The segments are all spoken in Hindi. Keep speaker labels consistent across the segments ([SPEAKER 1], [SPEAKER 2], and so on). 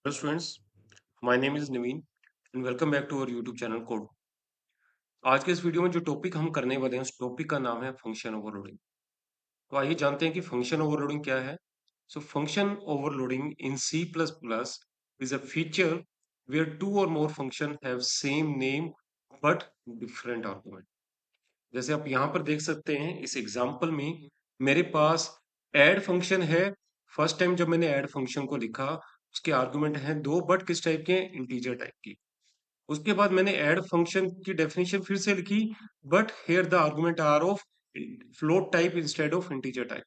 [SPEAKER 1] Hello students, my name is Naveen and welcome back to our YouTube channel Code। आज के इस वीडियो में जो टॉपिक हम करने वाले हैं उस टॉपिक का नाम है फंक्शन ओवरलोडिंग। तो आइए जानते हैं कि फंक्शन ओवरलोडिंग क्या है। So function overloading in C++ is a feature where two or more function have same name but different argument। जैसे आप यहाँ पर देख सकते हैं इस एग्जाम्पल में मेरे पास ऐड फंक्शन है। फर्स्ट टाइम जब मैंने ऐड फंक्शन को लिखा उसके आर्गुमेंट हैं दो बट किस टाइप के हैं, इंटीजर टाइप की। उसके बाद मैंने ऐड फंक्शन की डेफिनेशन फिर से लिखी, but here the argument are of float type instead of integer type.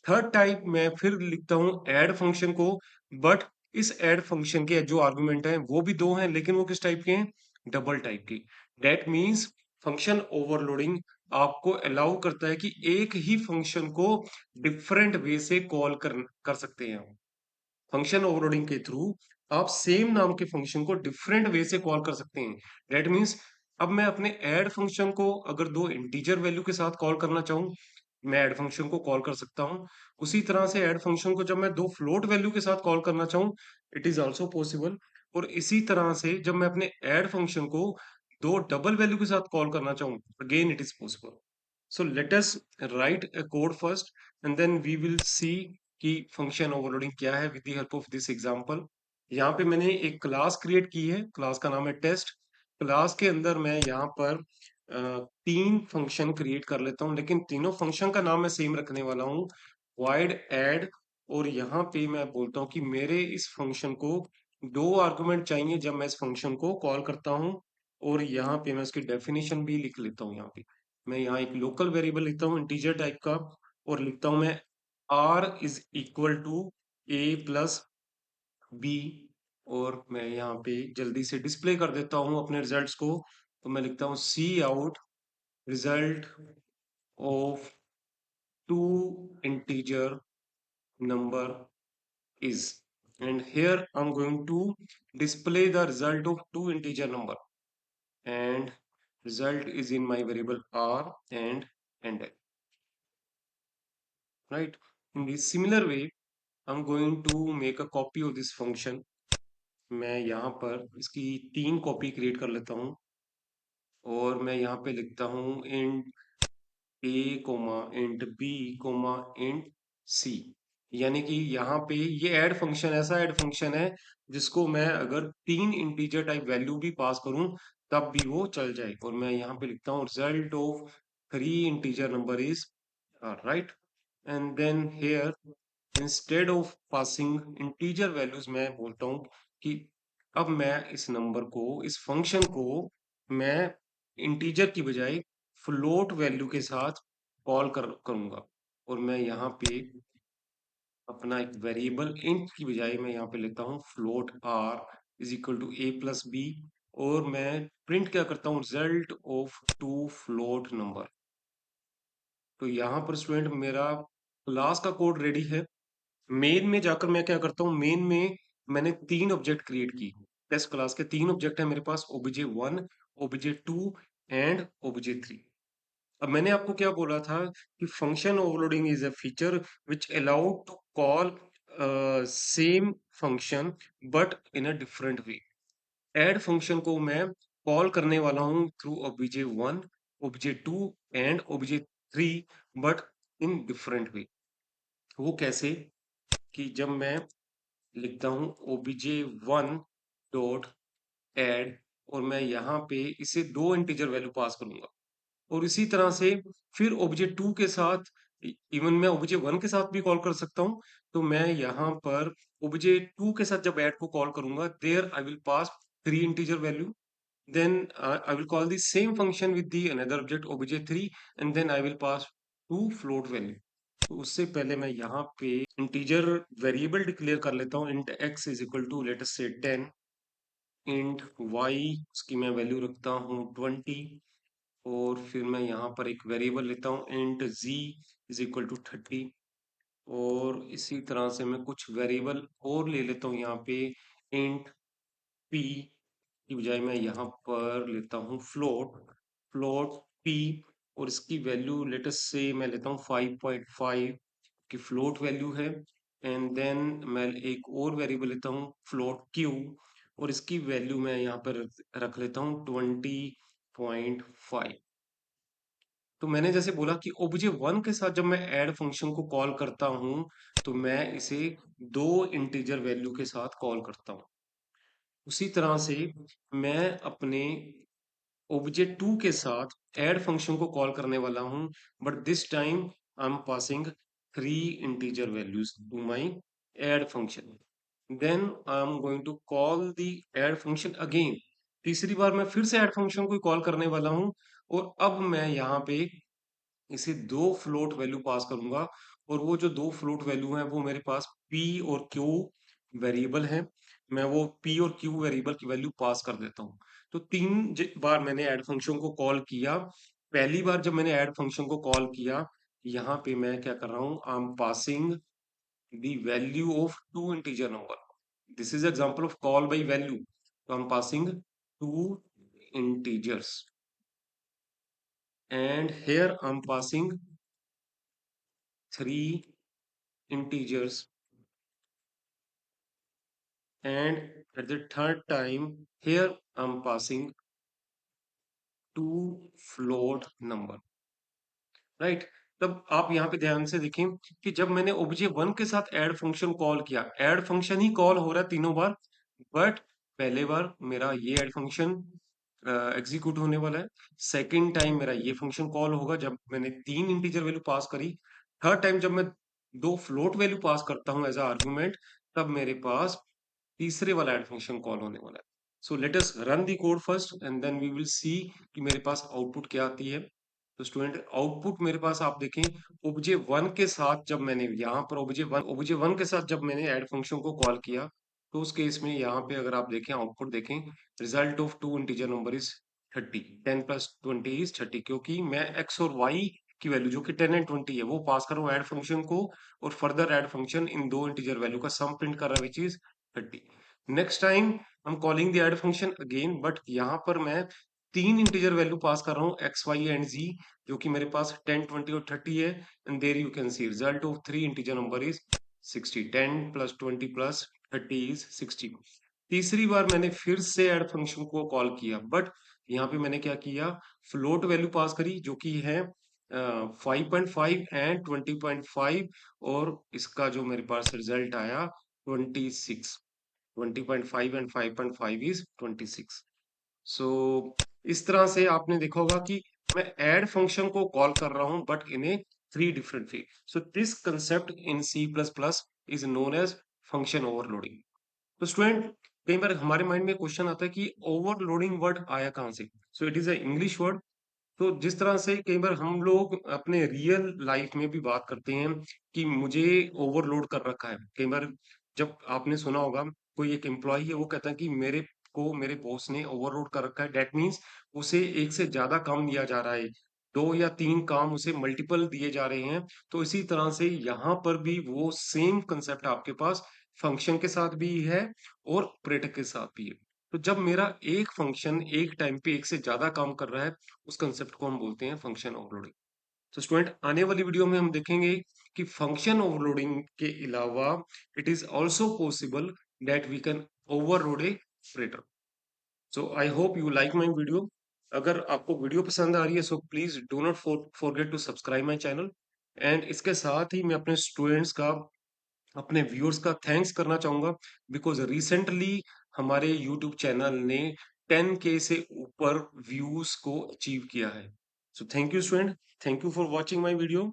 [SPEAKER 1] Third type मैं फिर लिखता हूँ ऐड फंक्शन को, बट इस ऐड फंक्शन के जो आर्गुमेंट हैं वो भी दो हैं लेकिन वो किस टाइप के हैं, डबल टाइप की। दैट मीन्स फंक्शन ओवरलोडिंग आपको अलाउ करता है कि एक ही फंक्शन को डिफरेंट वे से कॉल कर सकते हैं। फंक्शन ओवरलोडिंग के थ्रू आप सेम नाम के फंक्शन को डिफरेंट वे से कॉल कर सकते हैं। दैट मीन्स अब मैं अपने ऐड फंक्शन को अगर दो इंटीजर वैल्यू के साथ कॉल करना चाहूँ, मैं ऐड फंक्शन को कॉल कर सकता हूँ। उसी तरह से ऐड फंक्शन को जब मैं दो फ्लोट वैल्यू के साथ कॉल करना चाहूँ, इट इज ऑल्सो पॉसिबल। और इसी तरह से जब मैं अपने ऐड फंक्शन को दो डबल वैल्यू के साथ कॉल करना चाहूँ, again it is possible. So let us write a code first and then we will see कि फंक्शन ओवरलोडिंग क्या है with the help of this example. यहाँ पे मैंने एक क्लास क्रिएट की है, क्लास का नाम है टेस्ट। क्लास के अंदर मैं यहाँ पर तीन फंक्शन क्रिएट कर लेता हूँ, लेकिन तीनों फंक्शन का नाम मैं सेम रखने वाला हूँ, void add। और यहाँ पे मैं बोलता हूँ कि मेरे इस फंक्शन को दो आर्गुमेंट चाहिए जब मैं इस फंक्शन को कॉल करता हूँ। और यहाँ पे मैं उसकी डेफिनेशन भी लिख लेता हूँ। यहाँ पे मैं यहाँ एक लोकल वेरिएबल लिखता हूँ इंटीजर टाइप का, और लिखता हूँ मैं r is equal to a plus B. और मैं यहाँ पे जल्दी से डिस्प्ले कर देता हूँ अपने रिजल्ट्स को। तो मैं लिखता हूँ C out result of two integer number is, and here I'm going to display the result of two integer number, and result is in my variable r and end, right? In the similar way I'm going to make a copy of this function। मैं यहाँ पर इसकी तीन कॉपी क्रिएट कर लेता हूँ, और मैं यहाँ पे लिखता हूँ int a comma int b comma int c. यानी कि यहाँ पे ये ऐड फंक्शन ऐसा ऐड फंक्शन है जिसको मैं अगर तीन इंटीजर टाइप वैल्यू भी पास करूं तब भी वो चल जाए। और मैं यहाँ पे लिखता हूँ result of three integer number is right. And then here instead of passing integer values मैं बोलता हूँ कि अब मैं इस नंबर को, इस फंक्शन को मैं इंटीजर की बजाय फ्लोट वैल्यू के साथ करूंगा। और मैं यहाँ पे अपना एक वेरिएबल इंट की बजाय मैं यहाँ पे लेता हूँ float r is equal to a plus B. और मैं प्रिंट क्या करता हूँ, result of two float number. तो यहाँ पर स्टूडेंट मेरा क्लास का कोड रेडी है। मेन में जाकर मैं क्या करता हूँ, मेन में मैंने तीन ऑब्जेक्ट क्रिएट की। टेस्ट क्लास के तीन ऑब्जेक्ट है मेरे पास, obj1, obj2 एंड obj3। अब मैंने आपको क्या बोला था कि function overloading is a feature which allow to call same function but in a different way. Add function को मैं कॉल करने वाला हूं through obj1, obj2 and obj3, but in different way. वो कैसे कि जब मैं लिखता हूं obj1 डॉट ऐड, और मैं यहाँ पे इसे दो इंटीजर वैल्यू पास करूंगा। और इसी तरह से फिर ऑब्जेक्ट टू के साथ, इवन मैं ऑब्जेक्ट वन के साथ भी कॉल कर सकता हूँ। तो मैं यहाँ पर ऑब्जेक्ट टू के साथ जब ऐड को कॉल करूंगा, there I will pass three integer value. Then I will call the same function with the another object object three, and then I will pass two float value. तो उससे पहले मैं यहाँ पे इंटीजर वेरिएबल डिक्लेयर कर लेता हूँ, int x is equal to let us say 10, int Y उसकी मैं वैल्यू रखता हूँ 20, और फिर मैं यहाँ पर एक वेरिएबल लेता हूँ int z is equal to 30। और इसी तरह से मैं कुछ वेरिएबल और ले लेता हूँ यहाँ पे, इंट p की बजाय मैं यहाँ पर लेता हूँ फ्लोट, फ्लोट p। और इसकी वैल्यू लेटेस्ट से मैं लेता हूँ 5.5 की फ्लोट वैल्यू है। एंड देन मैं एक और वेरिएबल लेता हूँ फ्लोट क्यू, और इसकी वैल्यू मैं यहाँ पर रख लेता हूँ 20.5। तो मैंने जैसे बोला कि ओब्जे वन के साथ जब मैं ऐड फंक्शन को कॉल करता हूं, तो मैं इसे दो इंटीजर वैल्यू के साथ कॉल करता हूं। उसी तरह से मैं अपने ओब्जे टू के साथ ऐड फंक्शन को कॉल करने वाला हूं, but this time I am passing three integer values to my add function. Then I am going to call the add function again. तीसरी बार मैं फिर से ऐड फंक्शन को कॉल करने वाला हूं, और अब मैं यहाँ पे इसे दो फ्लोट वैल्यू पास करूंगा, और वो जो दो फ्लोट वैल्यू हैं वो मेरे पास p और q वेरिएबल हैं। मैं वो p और q वेरिएबल की वैल्यू पास कर देता हूँ। तो बार मैंने ऐड फंक्शन को कॉल किया। पहली बार जब मैंने ऐड फंक्शन को कॉल किया, यहाँ पे मैं क्या कर रहा हूँ, I am passing the value of two integer number. This is example of call by value, तो I am passing two integers, and here I'm passing three integers, and at the third time here I'm passing two float number, right. तब आप यहाँ पे ध्यान से देखें कि जब मैंने ओब्जे वन के साथ ऐड फंक्शन कॉल किया, ऐड फंक्शन ही कॉल हो रहा है तीनों बार, बट पहले बार मेरा ये ऐड फंक्शन एग्जीक्यूट होने वाला है। सेकंड टाइम मेरा ये फंक्शन कॉल होगा जब मैंने तीन इंटीजर वैल्यू पास करी। थर्ड टाइम जब मैं दो फ्लोट वैल्यू पास करता हूं एज अ आर्गुमेंट, तब मेरे पास तीसरे वाला ऐड फंक्शन कॉल होने वाला है। So let us run the code first and then we will see कि मेरे पास आउटपुट क्या आती है। तो स्टूडेंट, आउटपुट मेरे पास आप देखें, ओब्जे वन के साथ जब मैंने यहाँ पर ओब्जे वन के साथ जब मैंने ऐड फंक्शन को कॉल किया, तो उस केस में यहाँ पे अगर आप देखें आउटपुट देखें, result of two integer number is 30। 10 plus 20 is 30, क्योंकि मैं एक्स और वाई की वैल्यू जो कि 10 एंड 20 है वो पास कर रहा हूँ ऐड फंक्शन को, और फर्दर ऐड फंक्शन इन दो इंटीजर वैल्यू का सम प्रिंट कर रहा है which is 30। Next time I am calling the add function again, but यहाँ पर मैं तीन इंटीजर वैल्यू पास कर रहा हूँ एक्स वाई एंड जी, जो कि मेरे पास 10 20 और 30 है। And there you can see result of three integer number is 60। 10 plus 20 plus 30 is 60। तीसरी बार मैंने फिर से ऐड फंक्शन को कॉल किया, बट यहाँ पे मैंने क्या किया, फ्लोट वैल्यू पास करी जो कि है 5.5 एंड 20.5, और इसका जो मेरे पास रिजल्ट आया 26। 20.5 एंड 5.5 इज 26। सो इस तरह से आपने देखा होगा कि मैं ऐड फंक्शन को कॉल कर रहा हूं, but in a three different way. So this concept in C plus plus is known as function overloading. तो स्टूडेंट, कई बार हमारे माइंड में क्वेश्चन आता है कि ओवरलोडिंग वर्ड आया कहां से। So it is a English word. तो जिस तरह से कई बार हम लोग अपने रियल लाइफ में भी बात करते हैं कि मुझे ओवरलोड कर रखा है। कई बार जब आपने सुना होगा, कोई एक एम्प्लॉय है वो कहता है कि मेरे बॉस ने ओवरलोड कर रखा है, डेट मीन्स उसे एक से ज्यादा काम दिया जा रहा है, दो या तीन काम उसे मल्टीपल दिए जा रहे हैं। तो इसी तरह से यहाँ पर भी वो सेम कंसेप्ट आपके पास फंक्शन के साथ भी है और ऑपरेटर के साथ भी है। तो जब मेरा एक फंक्शन एक टाइम पे एक से ज्यादा काम कर रहा है, उस कंसेप्ट को हम बोलते हैं फंक्शन ओवरलोडिंग। तो स्टूडेंट, आने वाली वीडियो में हम देखेंगे कि फंक्शन ओवरलोडिंग के अलावा it is also possible that we can overload a operator. So I hope you like my video. अगर आपको वीडियो पसंद आ रही है, so please do not forget to subscribe my channel. And इसके साथ ही मैं अपने स्टूडेंट्स का, अपने व्यूअर्स का थैंक्स करना चाहूंगा, बिकॉज रिसेंटली हमारे यूट्यूब चैनल ने 10K से ऊपर व्यूज को अचीव किया है। So thank you student, thank you for watching my video.